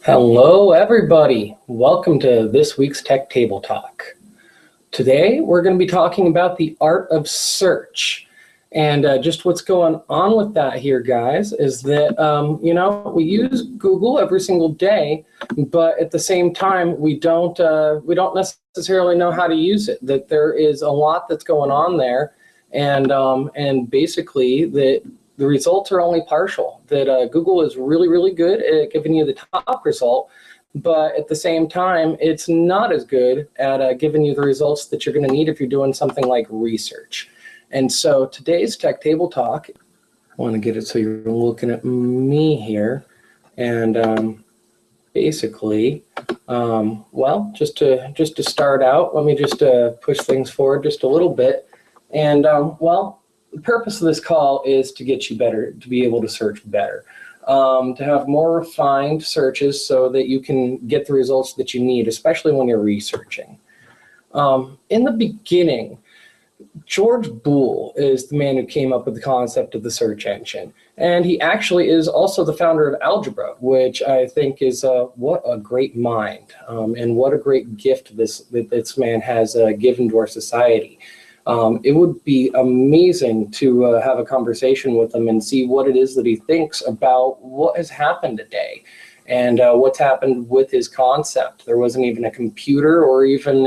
Hello, everybody. Welcome to this week's TechTable Talk. Today, we're going to be talking about the art of search. And just what's going on with that here, guys, is that, we use Google every single day, but at the same time, we don't necessarily know how to use it, that there is a lot that's going on there. And basically, the results are only partial, that Google is really, really good at giving you the top result, but at the same time, it's not as good at giving you the results that you're going to need if you're doing something like research. And so today's TechTable Talk, I want to get it so you're looking at me here. And basically, just to start out, let me just push things forward just a little bit. And the purpose of this call is to get you better, to be able to search better, to have more refined searches so that you can get the results that you need, especially when you're researching. In the beginning, George Boole is the man who came up with the concept of the search engine. And he actually is also the founder of algebra, which I think is what a great mind and what a great gift this man has given to our society. It would be amazing to have a conversation with him and see what it is that he thinks about what has happened today and what's happened with his concept. There wasn't even a computer or even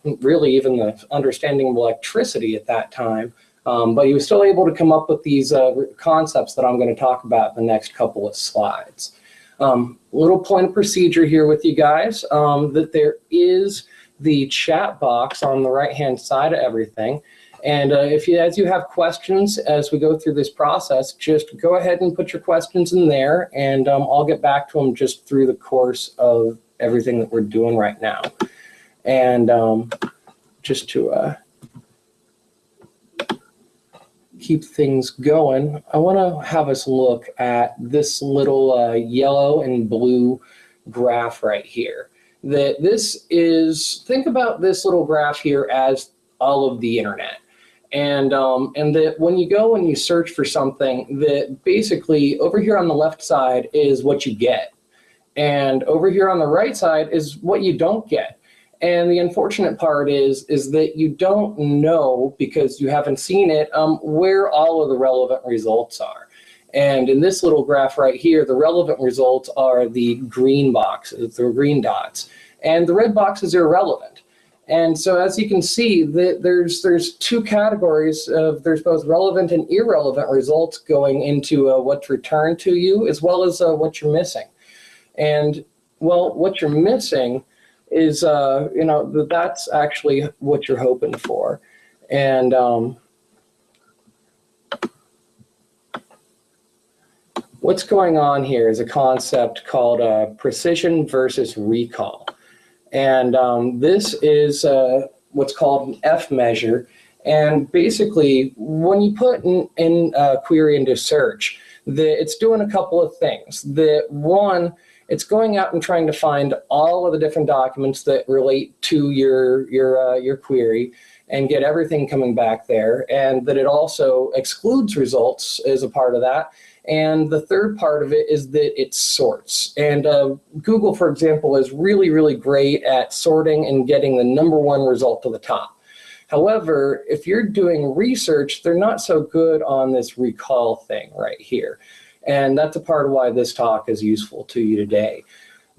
even the understanding of electricity at that time, but he was still able to come up with these concepts that I'm going to talk about in the next couple of slides. Little point of procedure here with you guys, that there is the chat box on the right-hand side of everything. And as you have questions as we go through this process, just go ahead and put your questions in there, and I'll get back to them just through the course of everything that we're doing right now. And just to keep things going, I want to have us look at this little yellow and blue graph right here. Think about this little graph here as all of the internet. And that when you go and you search for something, that basically over here on the left side is what you get. And over here on the right side is what you don't get. And the unfortunate part is that you don't know, because you haven't seen it, where all of the relevant results are. And in this little graph right here, the relevant results are the green boxes, the green dots, and the red boxes are irrelevant. And so as you can see, there's two categories of, there's both relevant and irrelevant results going into what's returned to you, as well as what you're missing. And well, what you're missing is, that's actually what you're hoping for. And what's going on here is a concept called precision versus recall. And this is what's called an F measure. And basically, when you put in a query into search, it's doing a couple of things. One, it's going out and trying to find all of the different documents that relate to your query and get everything coming back there, and that it also excludes results as a part of that. And the third part of it is that it sorts. And Google, for example, is really, really great at sorting and getting the #1 result to the top. However, if you're doing research, they're not so good on this recall thing right here. And that's a part of why this talk is useful to you today.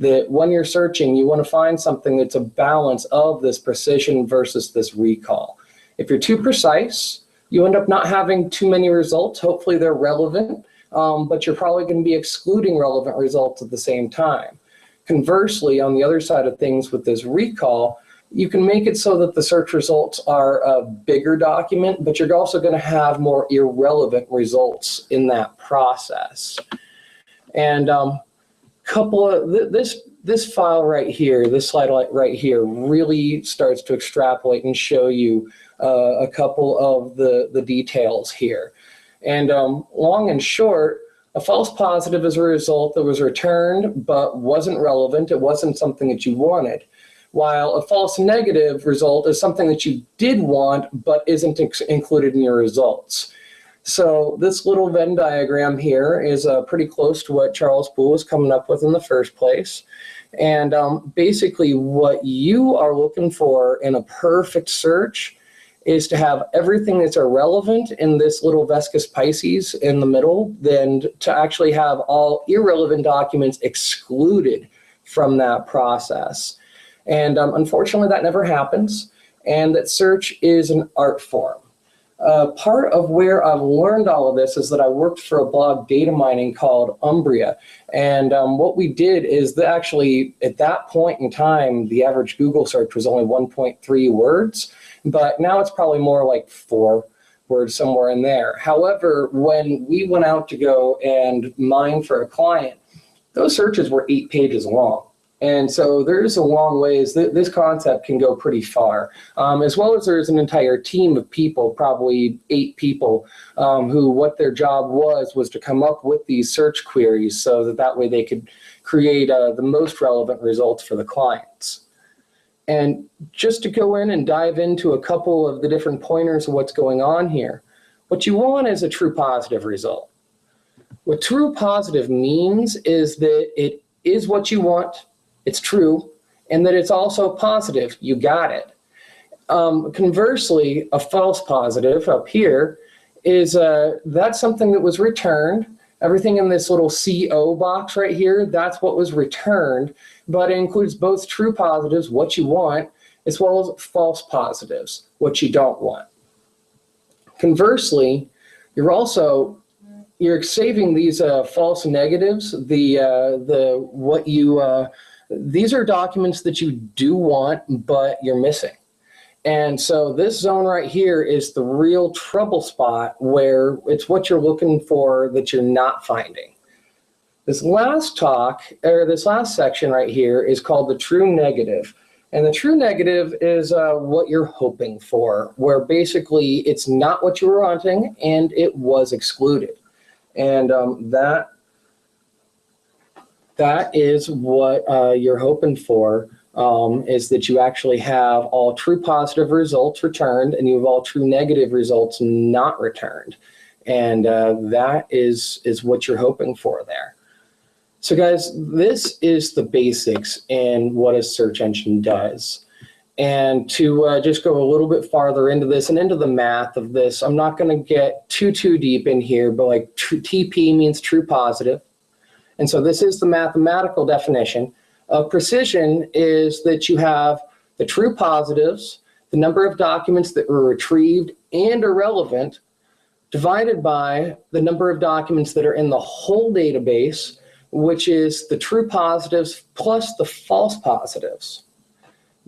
That when you're searching, you want to find something that's a balance of this precision versus this recall. If you're too precise, you end up not having too many results. Hopefully they're relevant, but you're probably going to be excluding relevant results at the same time. Conversely, on the other side of things with this recall, you can make it so that the search results are a bigger document, but you're also going to have more irrelevant results in that process. And this file right here, this slide right here, really starts to extrapolate and show you a couple of the details here. And long and short, a false positive is a result that was returned but wasn't relevant. It wasn't something that you wanted. While a false negative result is something that you did want but isn't included in your results. So this little Venn diagram here is pretty close to what Charles Boole was coming up with in the first place. And basically what you are looking for in a perfect search is to have everything that's irrelevant in this little Vescus Pisces in the middle, then to actually have all irrelevant documents excluded from that process. And unfortunately, that never happens. And that search is an art form. Part of where I've learned all of this is that I worked for a blog data mining called Umbria. And what we did is that actually, at that point in time, the average Google search was only 1.3 words. But now it's probably more like 4 words, somewhere in there. However, when we went out to go and mine for a client, those searches were 8 pages long. And so there's a long ways that this concept can go pretty far, as well as there's an entire team of people, probably 8 people, who what their job was to come up with these search queries so that way they could create the most relevant results for the clients. And just to go in and dive into a couple of the different pointers of what's going on here, what you want is a true positive result. What true positive means is that it is what you want, it's true, and that it's also positive. You got it. Conversely, a false positive up here is that's something that was returned. Everything in this little CO box right here, that's what was returned, but it includes both true positives, what you want, as well as false positives, what you don't want. Conversely, you're saving these false negatives, these are documents that you do want, but you're missing. And so this zone right here is the real trouble spot where it's what you're looking for that you're not finding. This last section right here is called the true negative. And the true negative is what you're hoping for, where basically it's not what you were wanting and it was excluded. And that is what you're hoping for, is that you actually have all true positive results returned and you have all true negative results not returned. And that is what you're hoping for there. So guys, this is the basics in what a search engine does. And to just go a little bit farther into this and into the math of this, I'm not going to get too deep in here, but like TP means true positive. And so this is the mathematical definition of precision, is that you have the true positives, the number of documents that were retrieved and are relevant, divided by the number of documents that are in the whole database, which is the true positives plus the false positives.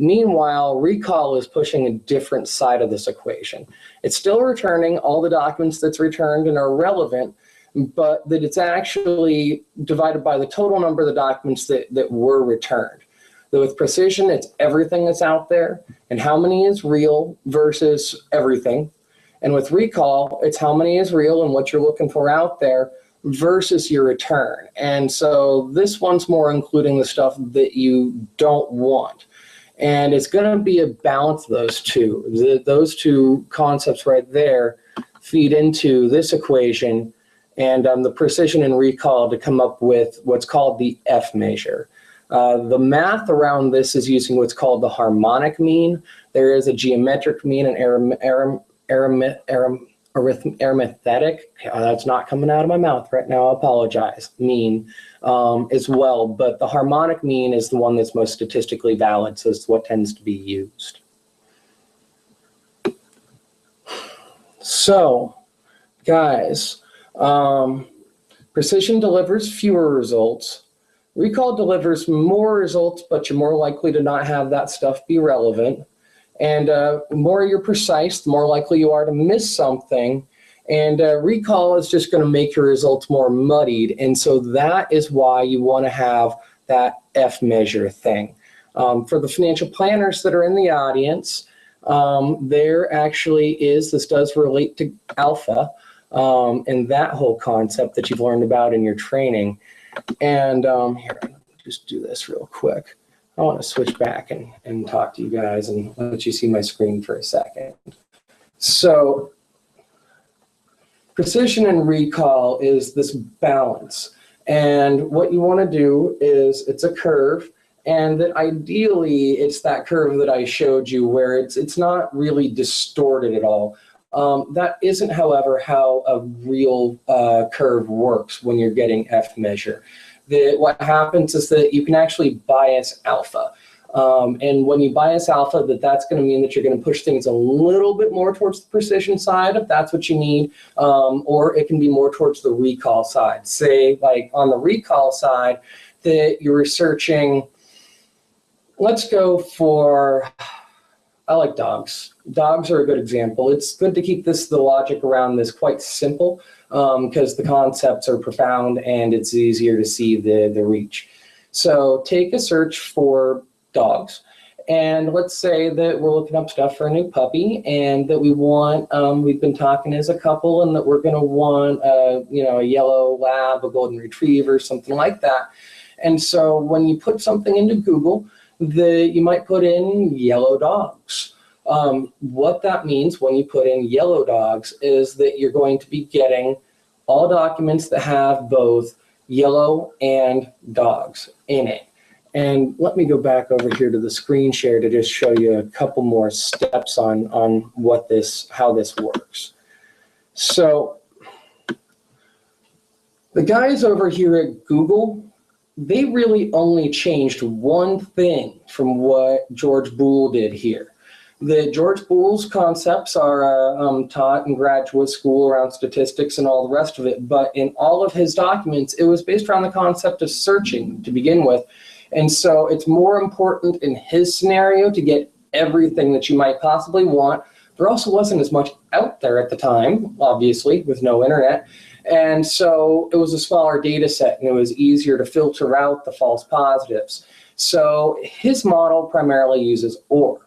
Meanwhile, recall is pushing a different side of this equation. It's still returning all the documents that's returned and are relevant, but that it's actually divided by the total number of the documents that were returned. Though with precision, it's everything that's out there and how many is real versus everything. And with recall, it's how many is real and what you're looking for out there versus your return. And so this one's more including the stuff that you don't want. And it's going to be a balance of those two. Those two concepts right there feed into this equation and the precision and recall to come up with what's called the F measure. The math around this is using what's called the harmonic mean. There is a geometric mean and arithmetic, that's not coming out of my mouth right now, I apologize, mean as well, but the harmonic mean is the one that's most statistically valid, so it's what tends to be used. So, guys, precision delivers fewer results, recall delivers more results, but you're more likely to not have that stuff be relevant. And the more you're precise, the more likely you are to miss something. And recall is just going to make your results more muddied. And so that is why you want to have that F measure thing. For the financial planners that are in the audience, there actually is, this does relate to alpha and that whole concept that you've learned about in your training. And here, I'll just do this real quick. I want to switch back and talk to you guys and let you see my screen for a second. So Precision and recall is this balance. And what you want to do is, it's a curve, and that ideally it's that curve that I showed you where it's not really distorted at all. That isn't, however, how a real curve works when you're getting F measure. What happens is that you can actually bias alpha. And when you bias alpha, that's going to mean that you're going to push things a little bit more towards the precision side, if that's what you need, or it can be more towards the recall side. Say, like on the recall side, that you're researching, let's go for, I like dogs. Dogs are a good example. It's good to keep the logic around this quite simple, because the concepts are profound and it's easier to see the reach. So take a search for dogs, and let's say that we're looking up stuff for a new puppy, and that we want, we've been talking as a couple, and that we're going to want a yellow lab, a golden retriever, something like that. And so when you put something into Google, you might put in yellow dogs. What that means when you put in yellow dogs is that you're going to be getting all documents that have both yellow and dogs in it. And let me go back over here to the screen share to just show you a couple more steps on how this works. So the guys over here at Google, they really only changed one thing from what George Boole did here. George Boole's concepts are taught in graduate school around statistics and all the rest of it, but in all of his documents, it was based around the concept of searching to begin with. And so it's more important in his scenario to get everything that you might possibly want. There also wasn't as much out there at the time, obviously, with no internet. And so it was a smaller data set, and it was easier to filter out the false positives. So his model primarily uses OR.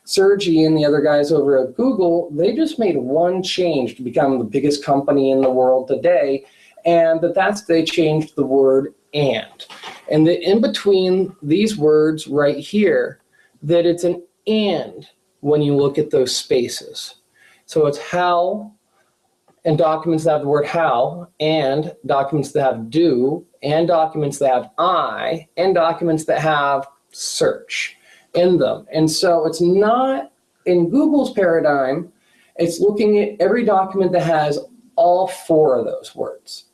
Sergey and the other guys over at Google, they just made one change to become the biggest company in the world today, and they changed the word and. And in between these words right here, that it's an and when you look at those spaces. So it's how, and documents that have the word how, and documents that have do, and documents that have I, and documents that have search in them. And so it's not, in Google's paradigm, it's looking at every document that has all four of those words.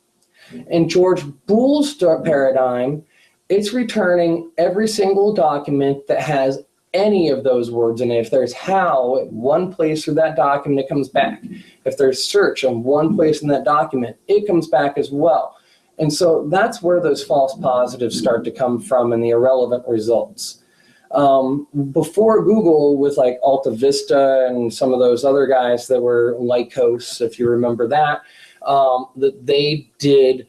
In George Boole's paradigm, it's returning every single document that has any of those words in it. If there's how at one place through that document, it comes back. If there's search in one place in that document, it comes back as well. And so that's where those false positives start to come from and the irrelevant results. Before Google, with like Alta Vista and some of those other guys that were Lycos, if you remember that, that they did,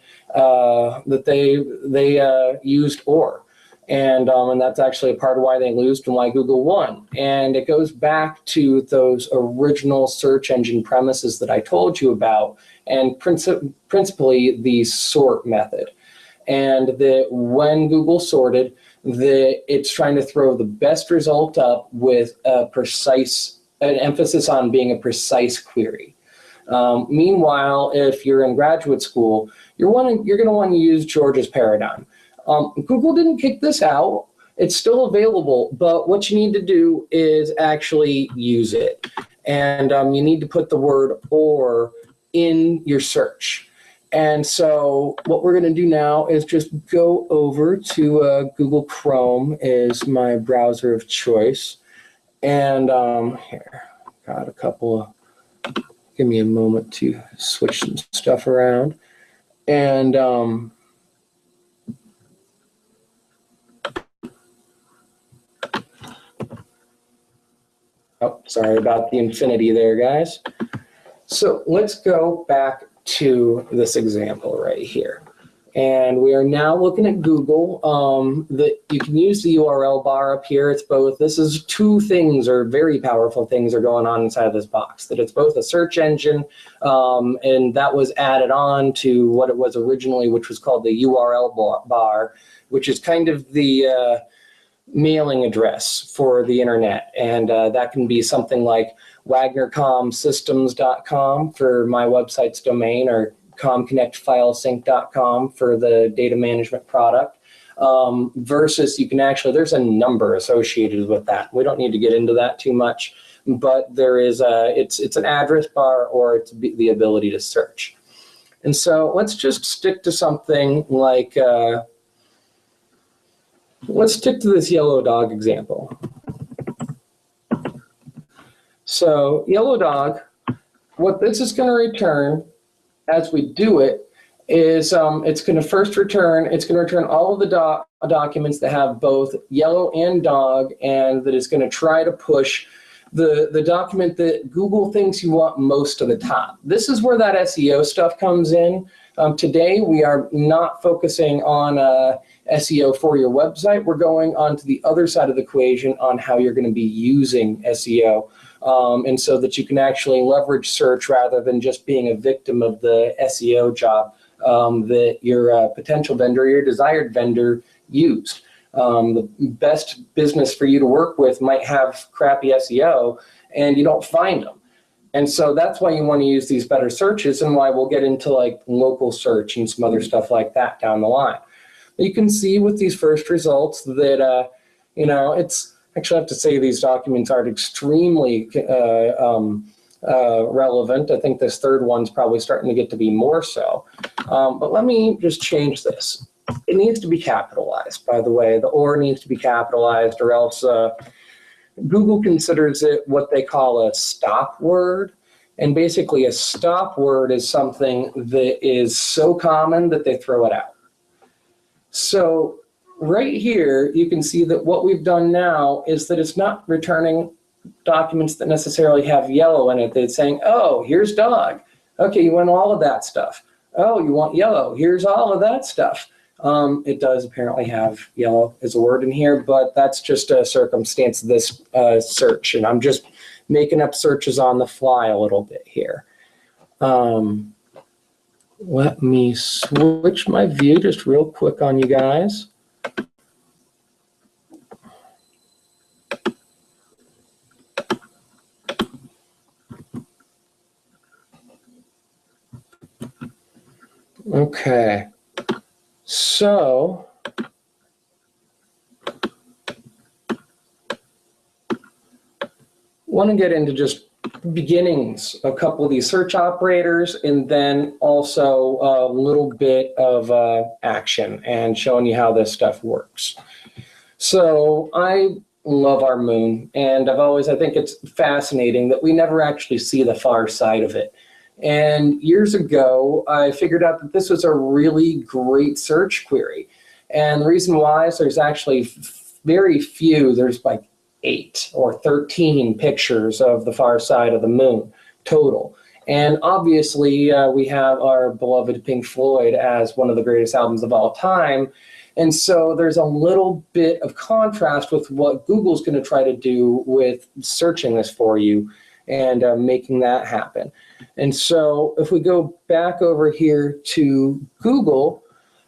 they used OR. And that's actually a part of why they lose and why Google won. And it goes back to those original search engine premises that I told you about, and principally the sort method. And that when Google sorted, it's trying to throw the best result up with an emphasis on being a precise query. Meanwhile, if you're in graduate school, you're going to want to use George's paradigm. Google didn't kick this out. It's still available, but what you need to do is actually use it. And you need to put the word or in your search. And so what we're going to do now is just go over to Google Chrome is my browser of choice. And here, got a couple of, give me a moment to switch some stuff around. And oh, sorry about the infinity there, guys. So let's go back to this example right here. And we are now looking at Google. You can use the URL bar up here. It's both, this is two things, or very powerful things are going on inside of this box. That it's both a search engine, and that was added on to what it was originally, which was called the URL bar, which is kind of the mailing address for the internet. And that can be something like WagnerComSystems.com for my website's domain, or ComConnectFileSync.com for the data management product. Versus you can actually, there's a number associated with that. We don't need to get into that too much, but there is it's an address bar, or it's the ability to search. And so let's just stick to something like, let's stick to this yellow dog example. So yellow dog, what this is going to return as we do it is it's going to first return, all of the documents that have both yellow and dog, and that is going to try to push the document that Google thinks you want most of the top. This is where that SEO stuff comes in. Today, we are not focusing on SEO for your website. We're going on to the other side of the equation on how you're going to be using SEO, and so that you can actually leverage search rather than just being a victim of the SEO job that your potential vendor, your desired vendor, used. The best business for you to work with might have crappy SEO, and you don't find them. And so that's why you want to use these better searches, and why we'll get into like local search and some other stuff like that down the line. You can see with these first results that, it's actually, I have to say these documents aren't extremely relevant. I think this third one's probably starting to get to be more so. But let me just change this. It needs to be capitalized, by the way. The or needs to be capitalized, or else Google considers it what they call a stop word. And basically a stop word is something that is so common that they throw it out. So right here, you can see that what we've done now is that it's not returning documents that necessarily have yellow in it. It's saying, oh, here's dog. Okay, you want all of that stuff. Oh, you want yellow. Here's all of that stuff. It does apparently have yellow as a word in here, but that's just a circumstance of this search, and I'm just making up searches on the fly a little bit here. Let me switch my view just real quick on you guys. Okay. So want to get into just beginnings, a couple of these search operators, and then also a little bit of action and showing you how this stuff works. So I love our moon, and I think it's fascinating that we never actually see the far side of it. And years ago, I figured out that this was a really great search query. And the reason why is there's actually very few, there's like 8 or 13 pictures of the far side of the moon total. And obviously, we have our beloved Pink Floyd as one of the greatest albums of all time. And so there's a little bit of contrast with what Google's going to try to do with searching this for you and making that happen. And so if we go back over here to Google,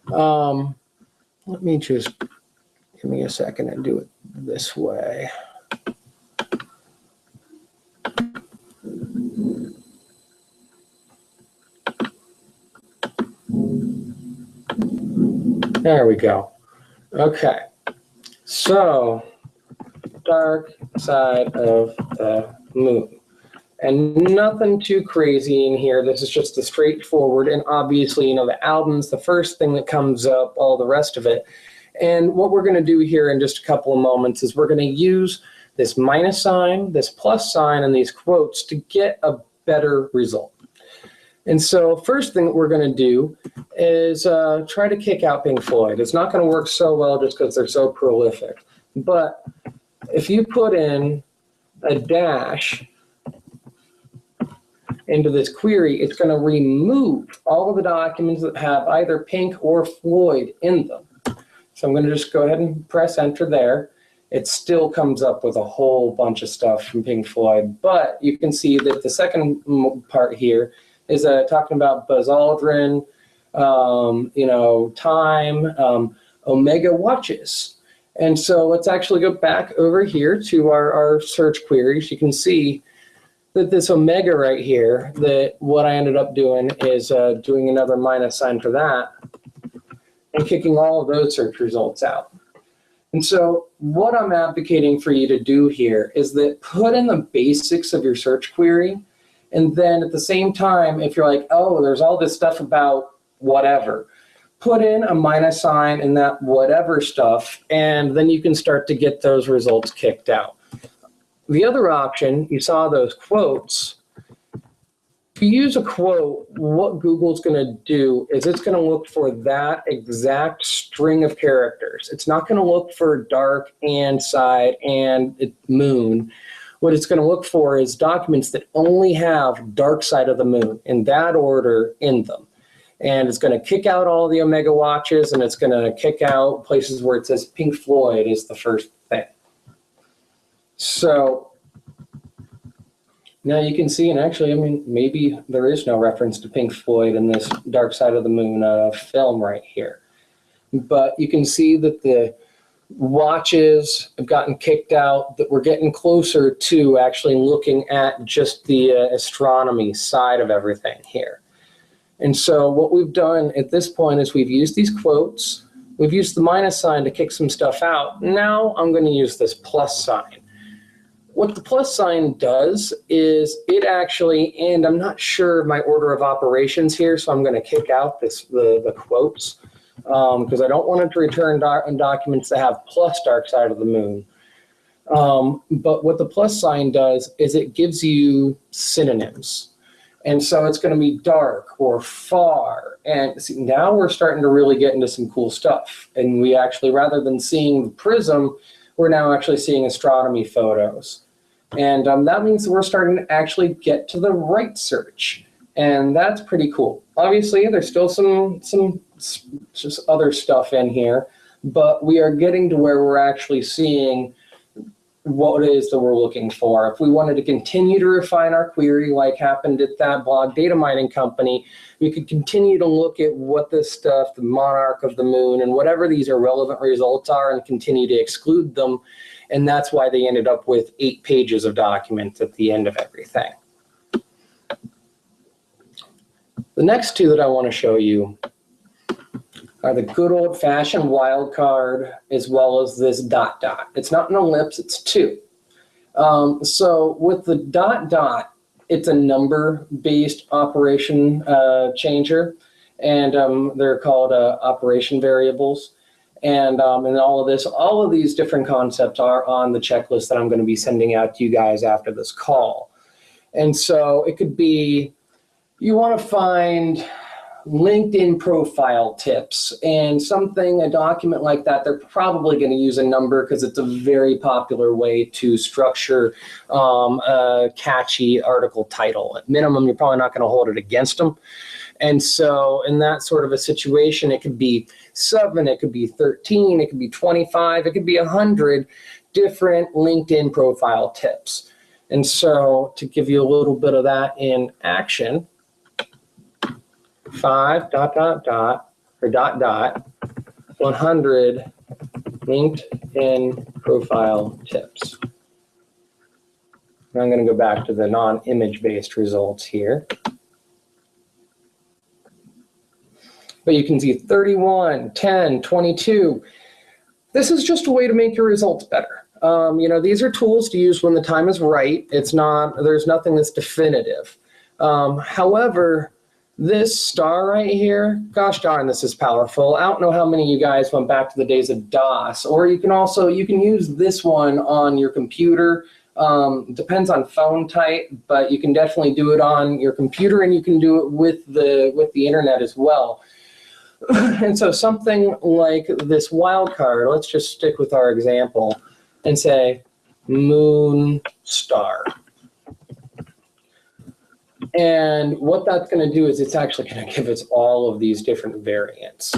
let me just, give me a second and do it this way. There we go. Okay, so dark side of the moon. And nothing too crazy in here. This is just the straightforward. And obviously, the album's the first thing that comes up, all the rest of it. And what we're going to do here in just a couple of moments is we're going to use this minus sign, this plus sign, and these quotes to get a better result. And so first thing that we're going to do is try to kick out Pink Floyd. It's not going to work so well just because they're so prolific. But if you put in a dash into this query, it's going to remove all of the documents that have either Pink or Floyd in them. So I'm going to just go ahead and press enter there. It still comes up with a whole bunch of stuff from Pink Floyd, but you can see that the second part here is talking about Buzz Aldrin, time, Omega watches. And so let's actually go back over here to our search queries. You can see that this omega right here, that what I ended up doing is doing another minus sign for that and kicking all of those search results out. And so what I'm advocating for you to do here is that put in the basics of your search query, and then at the same time, if you're like, oh, there's all this stuff about whatever, put in a minus sign in that whatever stuff, and then you can start to get those results kicked out. The other option, you saw those quotes. If you use a quote, what Google's going to do is it's going to look for that exact string of characters. It's not going to look for dark and side and moon. What it's going to look for is documents that only have dark side of the moon in that order in them. And it's going to kick out all the Omega watches, and it's going to kick out places where it says Pink Floyd is the first thing. So now you can see, and actually, I mean, maybe there is no reference to Pink Floyd in this Dark Side of the Moon film right here. But you can see that the watches have gotten kicked out, that we're getting closer to actually looking at just the astronomy side of everything here. And so what we've done at this point is we've used these quotes, we've used the minus sign to kick some stuff out. Now I'm going to use this plus sign. What the plus sign does is it actually, and I'm not sure of my order of operations here, so I'm going to kick out the quotes because I don't want it to return documents that have plus dark side of the moon. But what the plus sign does is it gives you synonyms. And so it's going to be dark or far. And see, now we're starting to really get into some cool stuff. And we actually, rather than seeing the prism, we're now actually seeing astronomy photos. And that means we're starting to actually get to the right search. And that's pretty cool. Obviously, there's still some just other stuff in here, but we are getting to where we're actually seeing what it is that we're looking for. If we wanted to continue to refine our query like happened at that blog data mining company, we could continue to look at what this stuff, the monarch of the moon, and whatever these irrelevant results are, and continue to exclude them. And that's why they ended up with 8 pages of documents at the end of everything. The next two that I want to show you are the good old-fashioned wildcard, as well as this dot dot. It's not an ellipse, it's 2. So with the dot dot, it's a number-based operation changer, and they're called operation variables. And all of these different concepts are on the checklist that I'm going to be sending out to you guys after this call. And so it could be, you want to find LinkedIn profile tips, and a document like that, they're probably going to use a number because it's a very popular way to structure a catchy article title. At minimum, you're probably not going to hold it against them. And so in that sort of a situation, it could be 7, it could be 13, it could be 25, it could be 100 different LinkedIn profile tips. And so to give you a little bit of that in action, 5 dot dot dot or dot dot 100 LinkedIn profile tips. And I'm going to go back to the non-image based results here. But you can see 31, 10, 22. This is just a way to make your results better. These are tools to use when the time is right. There's nothing that's definitive. However, this star right here, gosh darn, this is powerful. I don't know how many of you guys went back to the days of DOS, or you can use this one on your computer. Depends on phone type, but you can definitely do it on your computer, and you can do it with the internet as well. And so something like this wildcard, let's just stick with our example and say moon star. And what that's going to do is it's actually going to give us all of these different variants.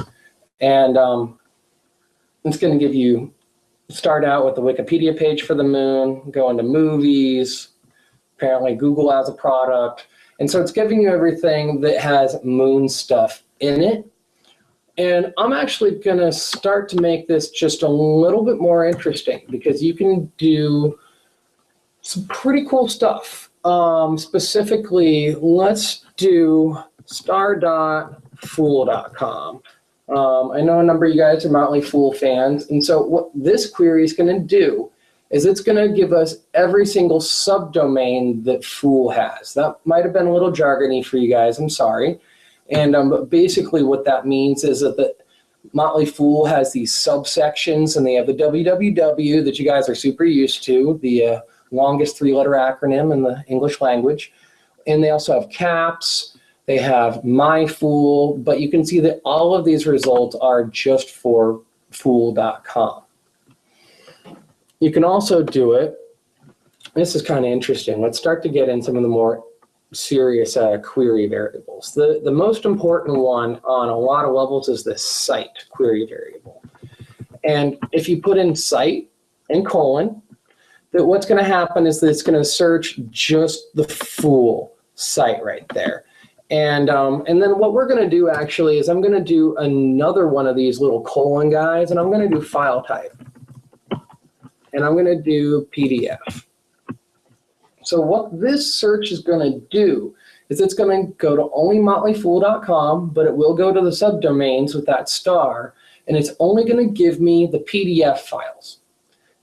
And it's going to give you, start out with the Wikipedia page for the moon, go into movies, apparently Google has a product. And so it's giving you everything that has moon stuff in it. And I'm actually going to start to make this just a little bit more interesting, because you can do some pretty cool stuff. specifically, let's do star.fool.com. I know a number of you guys are Motley Fool fans, and so what this query is going to do is it's going to give us every single subdomain that Fool has. That might have been a little jargony for you guys, I'm sorry. And but basically what that means is that the Motley Fool has these subsections, and they have the www that you guys are super used to, the longest three-letter acronym in the English language. And they also have caps, they have my Fool, but you can see that all of these results are just for fool.com. You can also do it, this is kind of interesting. Let's start to get in some of the more serious query variables. The most important one on a lot of levels is the site query variable. And if you put in site and colon, that what's going to happen is that it's going to search just the Fool site right there. And then what we're going to do actually is I'm going to do another one of these little colon guys, and I'm going to do file type. And I'm going to do PDF. So what this search is going to do is it's going to go to only motleyfool.com, but it will go to the subdomains with that star, and it's only going to give me the PDF files.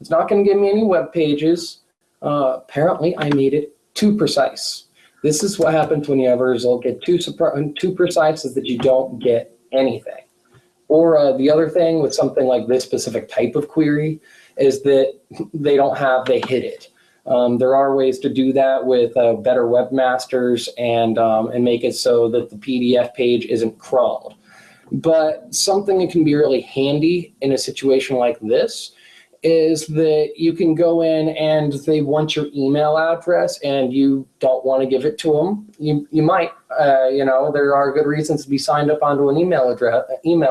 It's not going to give me any web pages. Apparently, I made it too precise. This is what happens when you have a result get too precise, is that you don't get anything. Or the other thing with something like this specific type of query is that they hid it. There are ways to do that with better webmasters and make it so that the PDF page isn't crawled. But something that can be really handy in a situation like this is that you can go in and they want your email address and you don't want to give it to them. You might, there are good reasons to be signed up onto an email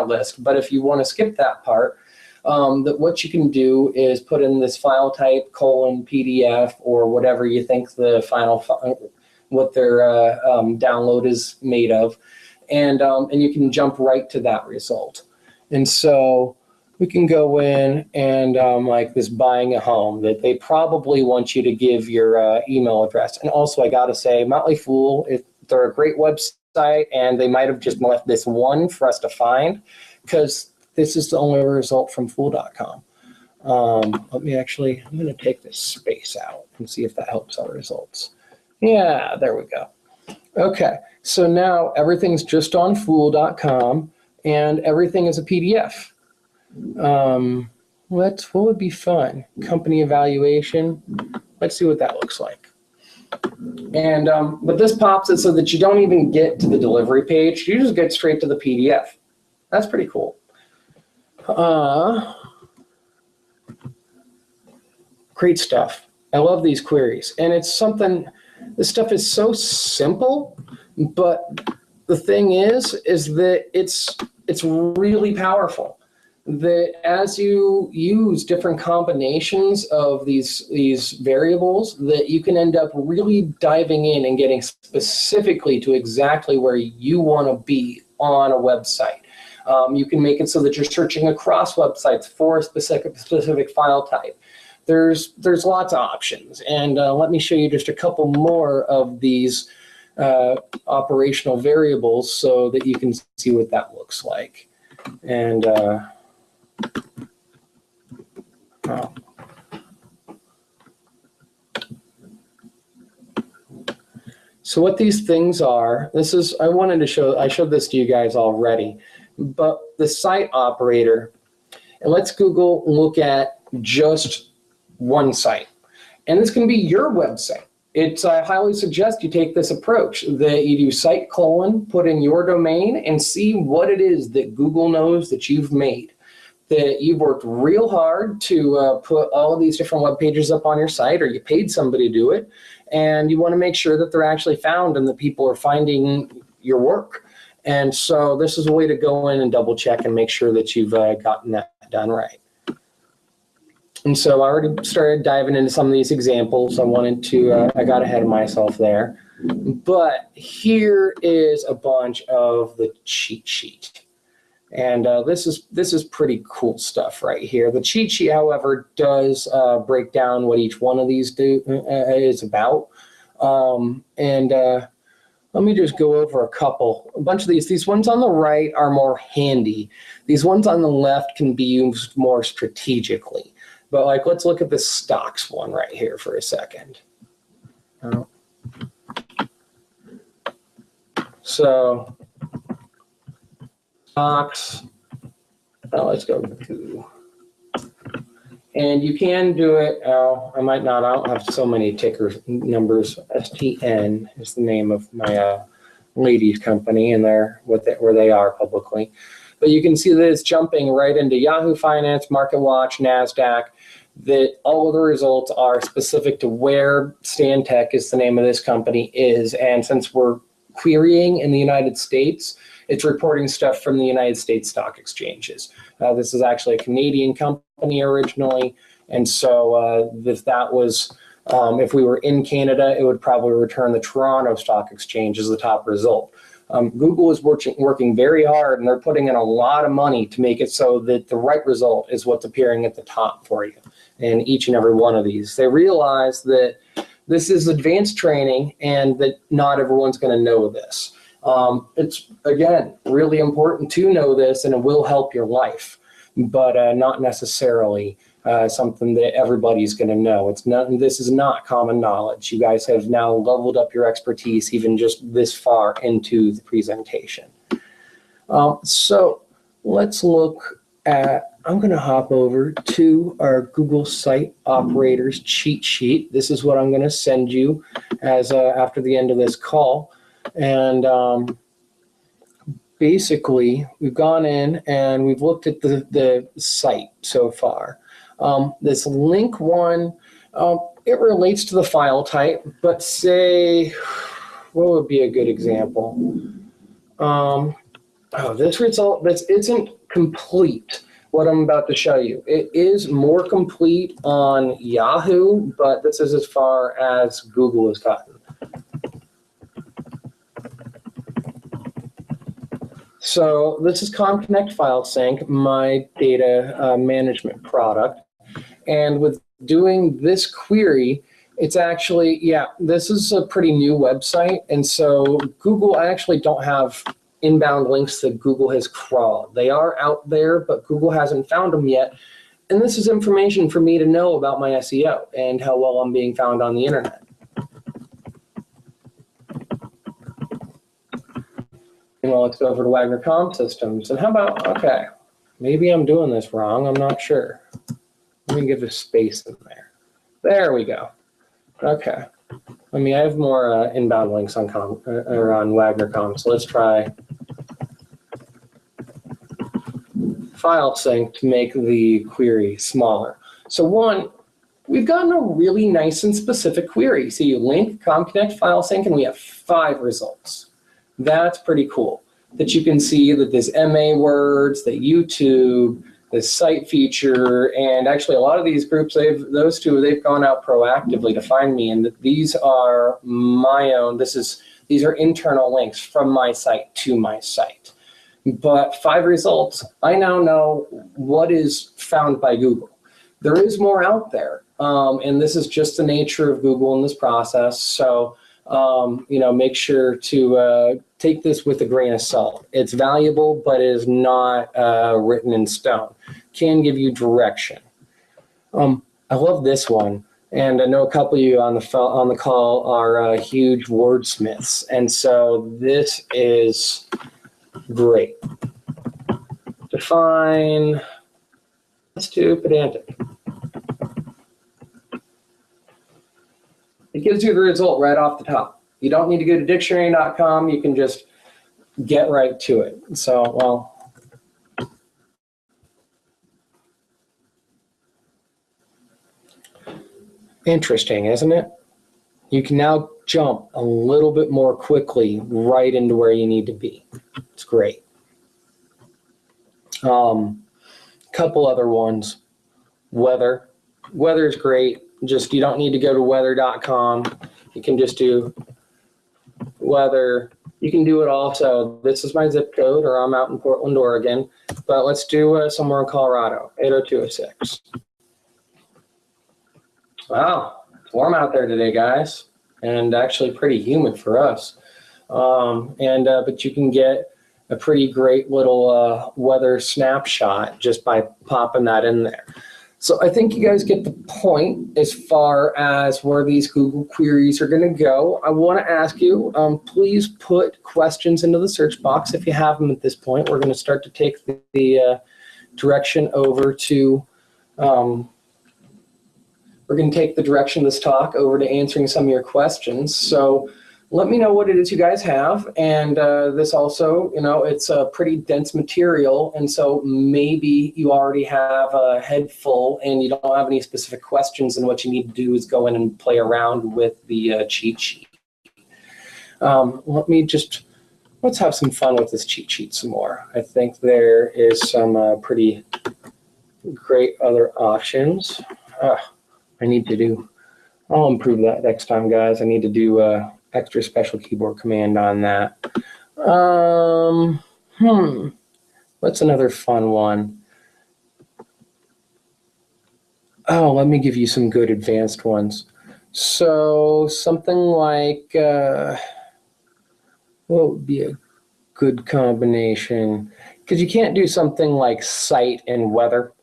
list. But if you want to skip that part, that what you can do is put in this file type colon PDF or whatever you think the final what their download is made of, and you can jump right to that result. And so we can go in and like this buying a home, that they probably want you to give your email address. And also I got to say, Motley Fool, they're a great website, and they might have just left this one for us to find, because this is the only result from fool.com. I'm going to take this space out and see if that helps our results. Yeah, there we go. Okay, so now everything's just on fool.com, and everything is a PDF. What would be fun? Company evaluation. Let's see what that looks like. And but this pops it so that you don't even get to the delivery page. You just get straight to the PDF. That's pretty cool. Great stuff. I love these queries, and it's something. This stuff is so simple, but the thing is that it's really powerful. That as you use different combinations of these variables, that you can end up really diving in and getting specifically to exactly where you want to be on a website. You can make it so that you're searching across websites for a specific file type. There's lots of options, and let me show you just a couple more of these operational variables so that you can see what that looks like. And so what these things are, I showed this to you guys already, but the site operator, and let's look at just one site. And this can be your website. I highly suggest you take this approach, that you do site colon, put in your domain, and see what it is that Google knows that you've made. That you've worked real hard to put all of these different web pages up on your site, or you paid somebody to do it, and you want to make sure that they're actually found and that people are finding your work. And so this is a way to go in and double check and make sure that you've gotten that done right. And so I already started diving into some of these examples. I got ahead of myself there. But here is a bunch of the cheat sheet. And this is pretty cool stuff right here. The cheat sheet, however, does break down what each one of these is about. Let me just go over a bunch of these. These ones on the right are more handy. These ones on the left can be used more strategically. But like, let's look at the stocks one right here for a second. So stocks, let's go to, and you can do it. I might not. I don't have so many ticker numbers. STN is the name of my ladies company, and they're where they are publicly. But you can see that it's jumping right into Yahoo Finance, MarketWatch, NASDAQ. That all of the results are specific to where Stantec is the name of this company is, and since we're querying in the United States, it's reporting stuff from the United States stock exchanges. This is actually a Canadian company originally, and so if we were in Canada, it would probably return the Toronto Stock Exchange as the top result. Google is working very hard, and they're putting in a lot of money to make it so that the right result is what's appearing at the top for you in each and every one of these. They realize that this is advanced training and that not everyone's going to know this. It's, again, really important to know this, and it will help your life, but not necessarily something that everybody's going to know. This is not common knowledge. You guys have now leveled up your expertise even just this far into the presentation. So let's look at, I'm going to hop over to our Google Site Operators cheat sheet. This is what I'm going to send you as after the end of this call. And basically, we've gone in and we've looked at the site so far. This link one, it relates to the file type, but say, what would be a good example? This result, this isn't complete, what I'm about to show you. It is more complete on Yahoo, but this is as far as Google has gotten. So this is ComConnect File Sync, my data management product. And with doing this query, it's actually, this is a pretty new website. And so Google, I actually don't have inbound links that Google has crawled. They are out there, but Google hasn't found them yet. And this is information for me to know about my SEO and how well I'm being found on the internet. Well, let's go over to Wagner Comm Systems. And how about, okay, maybe I'm doing this wrong. I'm not sure. Let me give a space in there. There we go. Okay. I have more inbound links on Wagner Comm. So let's try file sync to make the query smaller. So one, we've gotten a really nice and specific query. So you link ComConnect File Sync, and we have 5 results. That's pretty cool. That you can see that there's MA words, that YouTube, the site feature, and actually a lot of these groups, they've gone out proactively to find me, and that these are my own. These are internal links from my site to my site. But 5 results, I now know what is found by Google. There is more out there, and this is just the nature of Google in this process. So make sure to take this with a grain of salt. It's valuable, but it is not written in stone. Can give you direction. I love this one, and I know a couple of you on the call are huge wordsmiths, and so this is great. Define. Let's do pedantic. It gives you the result right off the top. You don't need to go to dictionary.com. You can just get right to it. So, well, interesting, isn't it? You can now jump a little bit more quickly right into where you need to be. It's great. Couple other ones. Weather. Weather is great. Just, you don't need to go to weather.com. You can just do weather. You can do it also. This is my zip code, or I'm out in Portland, Oregon. But let's do somewhere in Colorado, 80206. Wow, it's warm out there today, guys. and actually pretty humid for us. But you can get a pretty great little weather snapshot just by popping that in there. So I think you guys get the point as far as where these Google queries are going to go. I want to ask you, please put questions into the search box if you have them at this point. We're going to start to take the direction over to, we're going to take the direction of this talk over to answering some of your questions. So let me know what it is you guys have. And this also, it's a pretty dense material. And so maybe you already have a head full and you don't have any specific questions. And what you need to do is go in and play around with the cheat sheet. Let's have some fun with this cheat sheet some more. I think there is some pretty great other options. I'll improve that next time, guys. I need to do extra special keyboard command on that. What's another fun one? Oh, let me give you some good advanced ones. So something like, what would be a good combination? Because you can't do something like site and weather.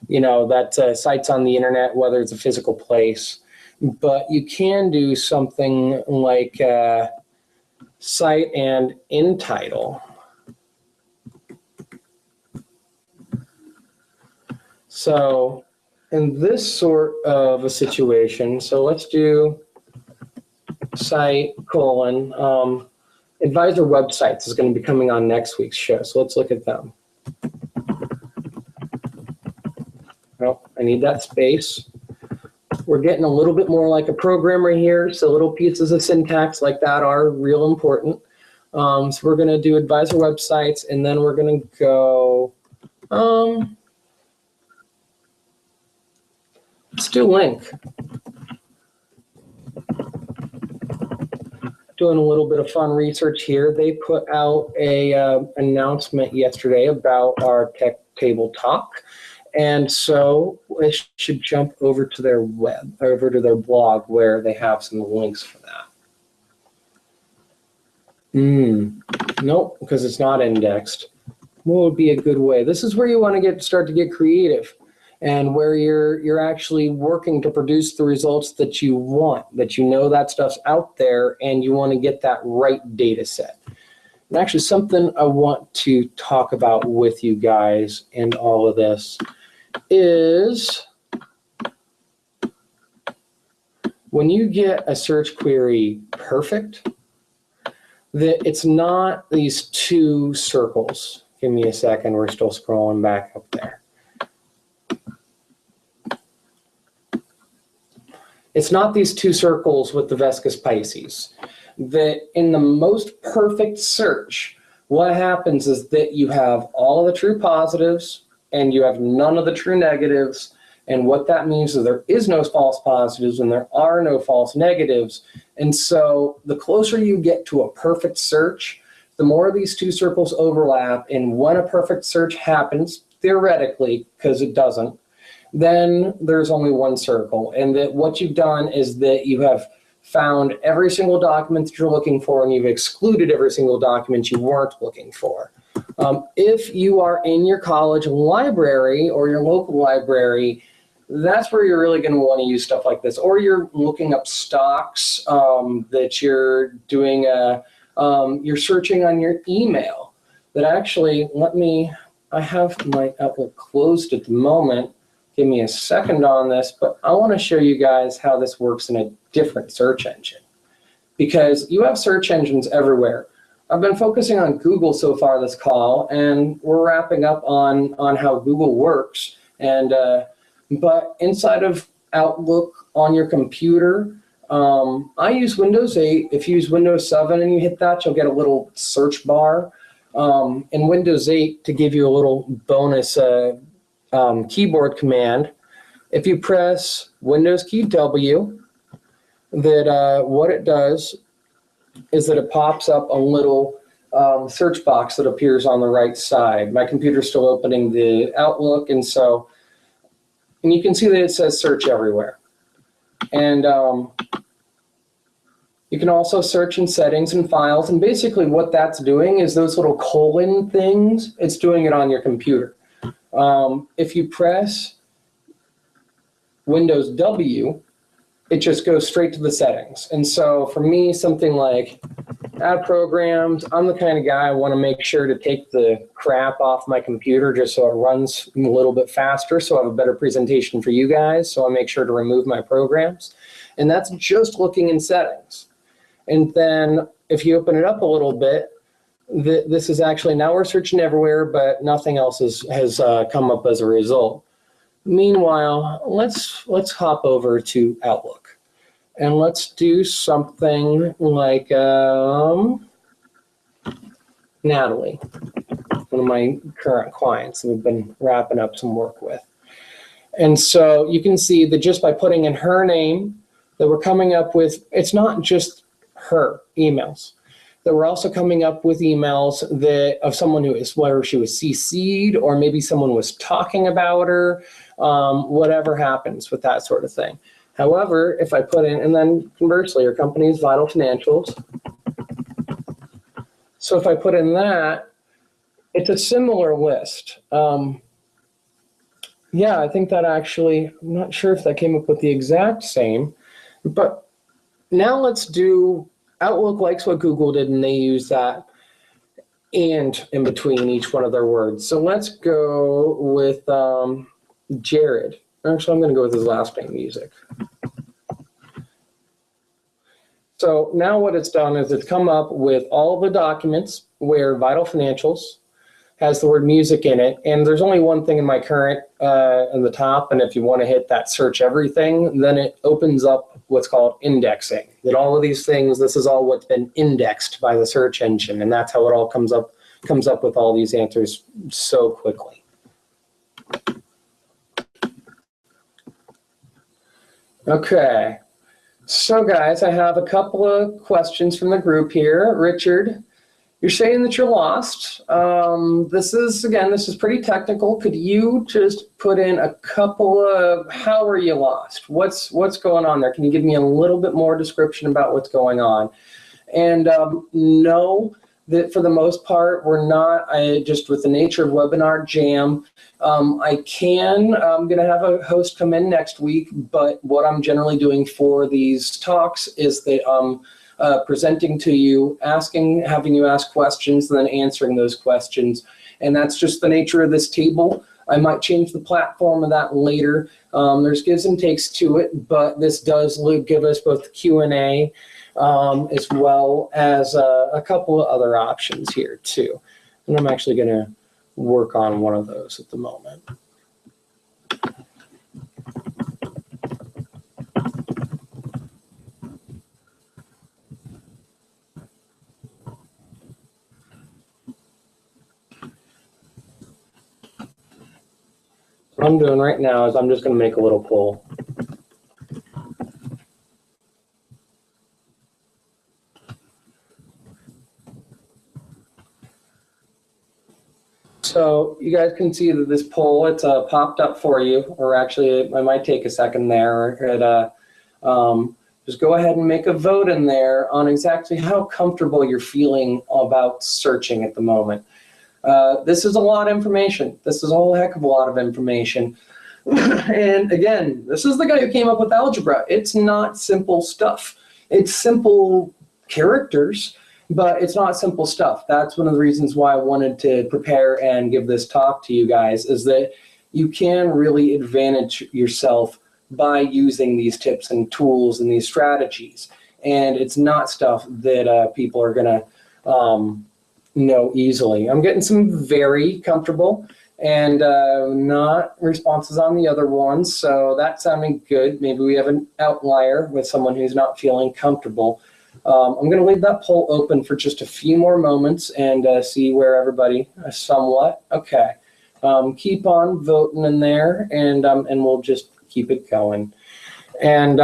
That site's on the internet, whether it's a physical place. But you can do something like site and in title. So in this sort of a situation, so let's do site : advisor websites is going to be coming on next week's show. So let's look at them. Oh, I need that space. We're getting a little bit more like a programmer here, so little pieces of syntax like that are real important. So we're going to do advisor websites, and then we're going to go, let's do link. Doing a little bit of fun research here. They put out a announcement yesterday about our TechTable Talk. And so I should jump over to their blog where they have some links for that. Nope, because it's not indexed. What would be a good way? This is where you want to start to get creative, and where you're actually working to produce the results that you want, that that stuff's out there, and you want to get that right data set. And actually something I want to talk about with you guys and all of this is when you get a search query perfect, that it's not these two circles. Give me a second, we're still scrolling back up there. It's not these two circles with the Vescus Pisces. That in the most perfect search, what happens is that you have all of the true positives and you have none of the true negatives. And what that means is there is no false positives and there are no false negatives. And so the closer you get to a perfect search, the more these two circles overlap. And when a perfect search happens, theoretically, because it doesn't, then there's only one circle. And that what you've done is that you have found every single document that you're looking for, and you've excluded every single document you weren't looking for. If you are in your college library or your local library, that's where you're really going to want to use stuff like this. Or you're looking up stocks that you're doing, you're searching on your email. That actually, I have my Outlook closed at the moment. Give me a second on this, but I want to show you guys how this works in a different search engine. Because you have search engines everywhere. I've been focusing on Google so far this call, and we're wrapping up on how Google works. And but inside of Outlook on your computer, I use Windows 8. If you use Windows 7 and you hit that, you'll get a little search bar. In Windows 8, to give you a little bonus keyboard command, if you press Windows key W, that what it does is that it pops up a little search box that appears on the right side. My computer's still opening the Outlook, and you can see that it says search everywhere. And You can also search in settings and files, and basically what that's doing is those little colon things, it's doing it on your computer. If you press Windows W, it just goes straight to the settings. And so for me, something like add programs, I'm the kind of guy I want to make sure to take the crap off my computer just so it runs a little bit faster, so I have a better presentation for you guys. So I make sure to remove my programs. And that's just looking in settings. And then if you open it up a little bit, this is actually, now we're searching everywhere, but nothing else has come up as a result. Meanwhile, let's hop over to Outlook. And let's do something like Natalie, one of my current clients that we've been wrapping up some work with. And so you can see that just by putting in her name, that we're coming up with, it's not just her emails, that we're also coming up with emails that of someone who is, where she was CC'd, or maybe someone was talking about her, whatever happens with that sort of thing. However, if I put in, and then conversely, your company's vital financials. So if I put in that, it's a similar list. Yeah, I think that actually, I'm not sure if that came up with the exact same, but now let's do, Outlook likes what Google did, and they use that and in between each one of their words. So let's go with Jared. Actually, I'm going to go with his last name, Music. So now what it's done is it's come up with all the documents where Vital Financials has the word music in it. And there's only one thing in my current in the top. And if you want to hit that search everything, then it opens up what's called indexing. That all of these things, this is all what's been indexed by the search engine. And that's how it all comes up with all these answers so quickly. Okay. So guys, I have a couple of questions from the group here. Richard, you're saying that you're lost. This is pretty technical. Could you just put in a couple of, how are you lost? What's going on there? Can you give me a little bit more description about what's going on? And no, that for the most part, we're not, just with the nature of Webinar Jam, I'm going to have a host come in next week, but what I'm generally doing for these talks is that I'm presenting to you, having you ask questions, and then answering those questions. And that's just the nature of this table. I might change the platform of that later. There's gives and takes to it, but this does give us both Q&A as well as a couple of other options here too. And I'm actually going to work on one of those at the moment. What I'm doing right now is I'm just going to make a little poll. So you guys can see that this poll, it's popped up for you, or actually it might take a second there. Just go ahead and make a vote in there on exactly how comfortable you're feeling about searching at the moment. This is a lot of information. This is a whole heck of a lot of information. And again, this is the guy who came up with algebra. It's not simple stuff. It's simple characters, but it's not simple stuff. That's one of the reasons why I wanted to prepare and give this talk to you guys, is that you can really advantage yourself by using these tips and tools and these strategies. And it's not stuff that people are going to know easily. I'm getting some very comfortable and not responses on the other ones. So that's sounding good. Maybe we have an outlier with someone who's not feeling comfortable. I'm going to leave that poll open for just a few more moments and see where everybody somewhat. Okay. Keep on voting in there, and we'll just keep it going. And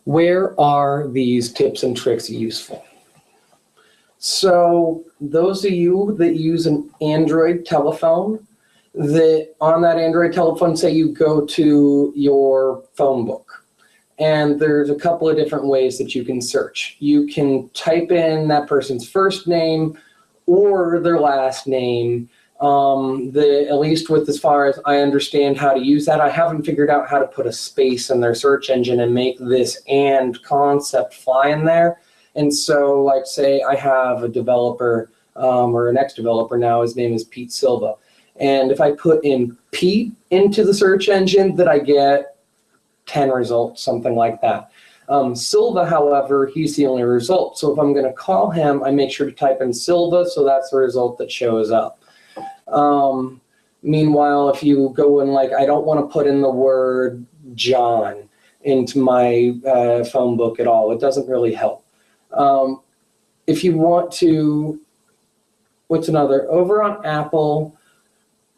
where are these tips and tricks useful? So those of you that use an Android telephone, that on that Android telephone, say you go to your phone book, and there's a couple of different ways that you can search. You can type in that person's first name or their last name. At least with as far as I understand how to use that, I haven't figured out how to put a space in their search engine and make this and concept fly in there. And so, like, say I have a developer or an ex-developer now, his name is Pete Silva. And if I put in Pete into the search engine, that I get 10 results, something like that. Silva, however, he's the only result. So if I'm going to call him, I make sure to type in Silva, so that's the result that shows up. Meanwhile, if you go in, like, I don't want to put in the word John into my phone book at all. It doesn't really help. If you want to, what's another? Over on Apple,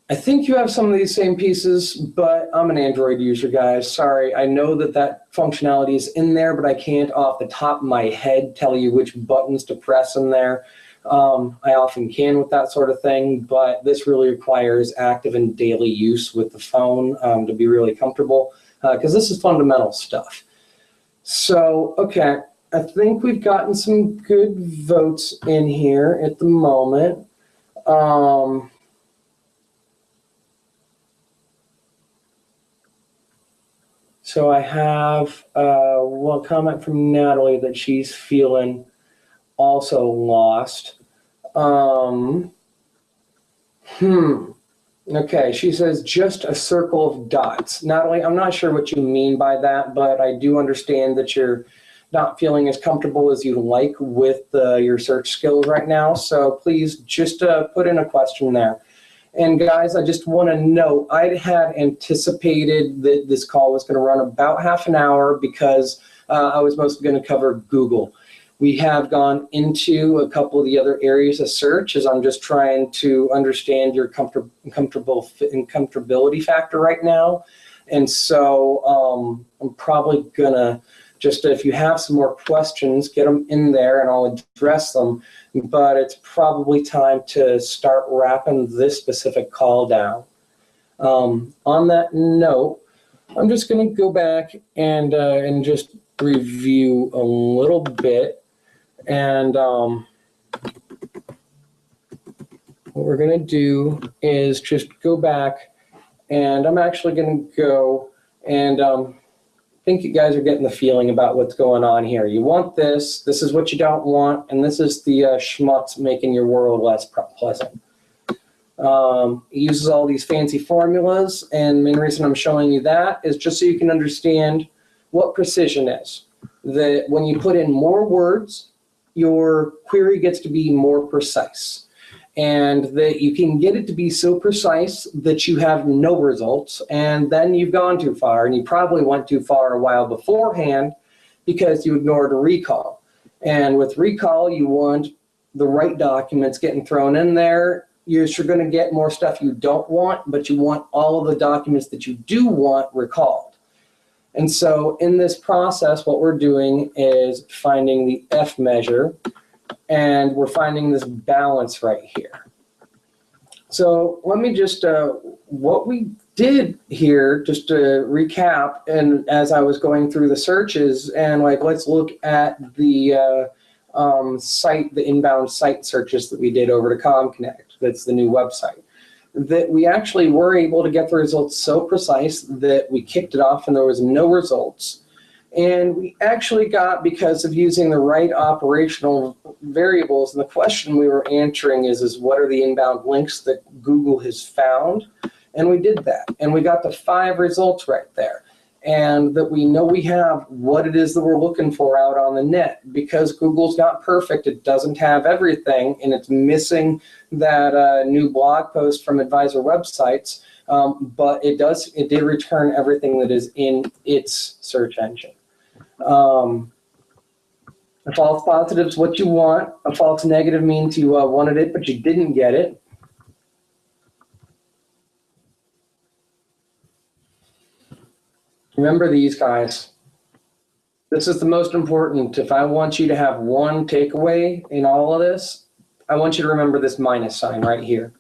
I think you have some of these same pieces, but I'm an Android user, guys. Sorry, I know that that functionality is in there, but I can't off the top of my head tell you which buttons to press in there. I often can with that sort of thing, but this really requires active and daily use with the phone to be really comfortable, because this is fundamental stuff. So, okay, I think we've gotten some good votes in here at the moment. So I have one comment from Natalie that she's feeling also lost. Okay, she says just a circle of dots. Natalie, I'm not sure what you mean by that, but I do understand that you're not feeling as comfortable as you like with your search skills right now. So please just put in a question there. And guys, I just want to note, I had anticipated that this call was going to run about half an hour because I was mostly going to cover Google. We have gone into a couple of the other areas of search as I'm just trying to understand your comfortability factor right now. And so I'm probably going to just, if you have some more questions, get them in there and I'll address them. But it's probably time to start wrapping this specific call down. On that note, I'm just going to go back and just review a little bit. And what we're going to do is just go back, and I'm actually going to go and I think you guys are getting the feeling about what's going on here. You want this, this is what you don't want, and this is the schmutz making your world less pleasant. It uses all these fancy formulas, and the main reason I'm showing you that is just so you can understand what precision is. That when you put in more words, your query gets to be more precise. And that you can get it to be so precise that you have no results, and then you've gone too far, and you probably went too far a while beforehand because you ignored a recall. And with recall, you want the right documents getting thrown in there. You're going to get more stuff you don't want, but you want all of the documents that you do want recalled. And so in this process, what we're doing is finding the F measure, and we're finding this balance right here. So let me just, what we did here, just to recap, and as I was going through the searches, and like, let's look at the site, the inbound site searches that we did over to ComConnect. That's the new website. That we actually were able to get the results so precise that we kicked it off and there was no results. And we actually got, because of using the right operational variables, and the question we were answering is what are the inbound links that Google has found? And we did that, and we got the 5 results right there. And that we know we have what it is that we're looking for out on the net. Because Google's not perfect, it doesn't have everything, and it's missing that new blog post from advisor websites, but it did return everything that is in its search engine. A false positive is what you want. A false negative means you wanted it, but you didn't get it. Remember these, guys. This is the most important. If I want you to have one takeaway in all of this, I want you to remember this minus sign right here.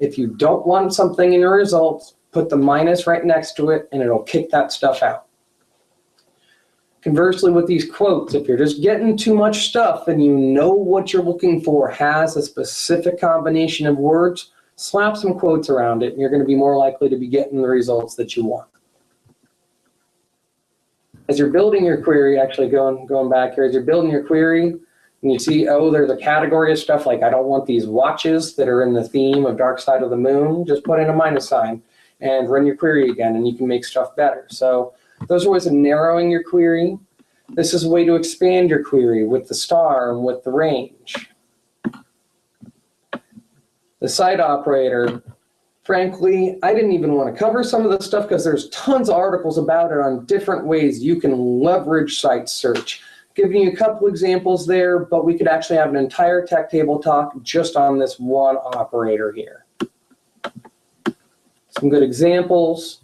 If you don't want something in your results, put the minus right next to it and it'll kick that stuff out. Conversely, with these quotes, if you're just getting too much stuff and you know what you're looking for has a specific combination of words, slap some quotes around it and you're going to be more likely to be getting the results that you want. As you're building your query, actually going back here, as you're building your query, and you see, oh, there's a category of stuff like I don't want these watches that are in the theme of Dark Side of the Moon, just put in a minus sign and run your query again and you can make stuff better. So those are ways of narrowing your query. This is a way to expand your query with the star and with the range. The site operator, frankly, I didn't even want to cover some of this stuff because there's tons of articles about it on different ways you can leverage site search. Giving you a couple examples there, but we could actually have an entire TechTable talk just on this one operator here. Some good examples.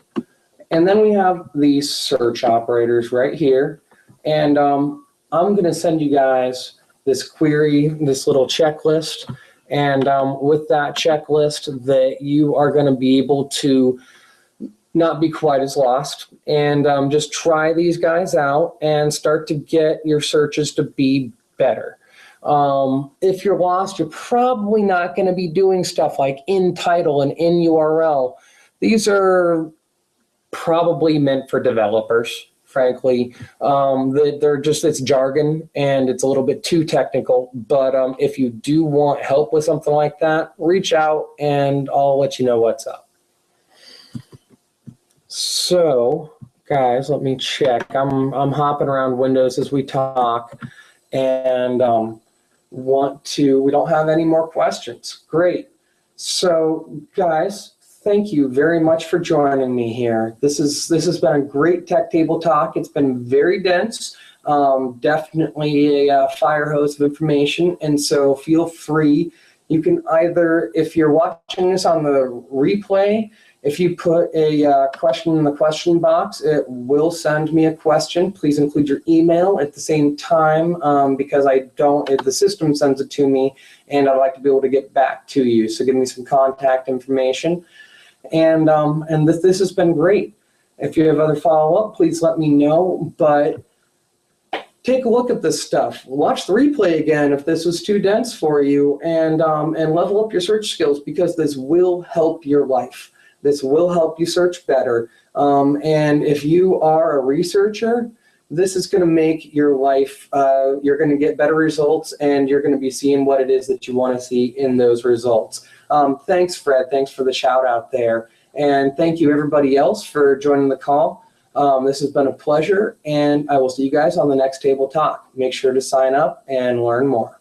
And then we have these search operators right here. And I'm going to send you guys this query, this little checklist. And with that checklist, that you are going to be able to not be quite as lost and just try these guys out and start to get your searches to be better. If you're lost, you're probably not going to be doing stuff like in title and in URL. These are probably meant for developers, frankly. They're just, it's jargon and it's a little bit too technical, but if you do want help with something like that, reach out and I'll let you know what's up. So, guys, let me check. I'm hopping around Windows as we talk, and we don't have any more questions. Great. So, guys, thank you very much for joining me here. This has been a great TechTable talk. It's been very dense, definitely a fire hose of information, and so feel free. You can either, if you're watching this on the replay, if you put a question in the question box, it will send me a question. Please include your email at the same time because the system sends it to me and I'd like to be able to get back to you. So give me some contact information. And this has been great. If you have other follow-up, please let me know. But take a look at this stuff. Watch the replay again if this was too dense for you and level up your search skills because this will help your life. This will help you search better. And if you are a researcher, this is going to make your life, you're going to get better results and you're going to be seeing what it is that you want to see in those results. Thanks, Fred. Thanks for the shout out there. And thank you everybody else for joining the call. This has been a pleasure and I will see you guys on the next Table Talk. Make sure to sign up and learn more.